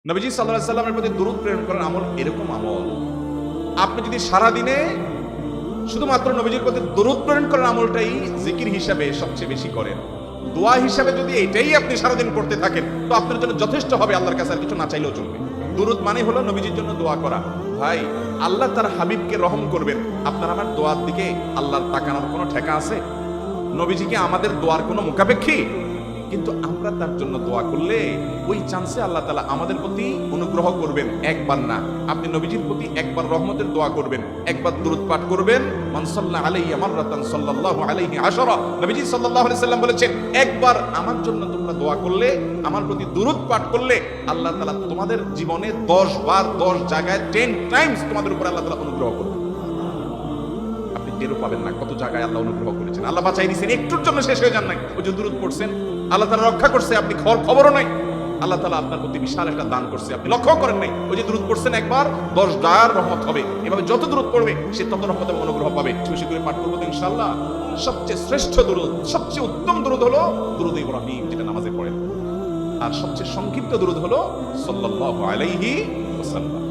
নবীজি সাল্লাল্লাহু আলাইহি সাল্লামের প্রতি দরুদ প্রেরণ করার আমল এরকম আমল, আপনি যদি সারা দিনে শুধুমাত্র নবীজির প্রতি দরুদ প্রেরণ করার আমলটাই জিকির হিসাবে সবচেয়ে বেশি করেন, দোয়া হিসাবে যদি এটাই আপনি সারাদিন করতে থাকেন, তো আপনার জন্য যথেষ্ট হবে, আল্লাহর কাছে আর কিছু না চাইলেও চলবে। দরুদ মানে হলো নবীজির জন্য দোয়া করা। ভাই, আল্লাহ তার হাবিবকে রহম করবেন, আপনার আমার দোয়ার দিকে আল্লাহর তাকানোর কোনো ঠেকা আছে? নবীজিকে আমাদের দোয়ার কোনো মুখাপেক্ষী? কিন্তু আমরা তার জন্য দোয়া করলে ওই চান্সে আল্লাহ তাআলা আমাদের প্রতি অনুগ্রহ করবেন। একবার না, আপনি নবীজির প্রতি একবার রহমতের দোয়া করবেন, একবার দরুদ পাঠ করবেন, মান সাল্লা আলাইহি মাররাতান সাল্লাল্লাহু আলাইহি আশারা। নবীজি সাল্লাল্লাহু আলাইহি সাল্লাম বলেছেন, একবার আমার জন্য তোমরা দোয়া করলে, আমার প্রতি দরুদ পাঠ করলে, আল্লাহ তাআলা তোমাদের জীবনে 10 বার 10 জায়গায় 10 টাইমস তোমাদের উপর আল্লাহ তাআলা অনুগ্রহ করবেন। আপনি টেরও পাবেন না কত জায়গায় আল্লাহ অনুগ্রহ করেছেন, আল্লাহ বাঁচাই দিয়েছেন, একটুর জন্য শেষ হয়ে যান নাই। ওই যে দরুদ পড়ছেন, আল্লাহ তাআলা রক্ষা করছে, আপনি খবরও নাই। আল্লাহ তাআলা আপনার প্রতি বিশাল একটা দান করছে, আপনি লক্ষ্য করেন নাই। ওই যে দরুদ পড়ছেন একবার, 10 ডায়ার রহমত হবে। এভাবে যত দরুদ পড়বে সে তত রহমত এবং অনুগ্রহ পাবে। বেশি করে পাঠ করবো তো ইনশাআল্লাহ। সবচেয়ে শ্রেষ্ঠ দরুদ, সবচেয়ে উত্তম দরুদ হলো দরুদ ইব্রাহিম, যেটা নামাজে পড়েন। আর সবচেয়ে সংক্ষিপ্ত দরুদ হলো সাল্লাল্লাহু আলাইহি ওয়াসাল্লাম।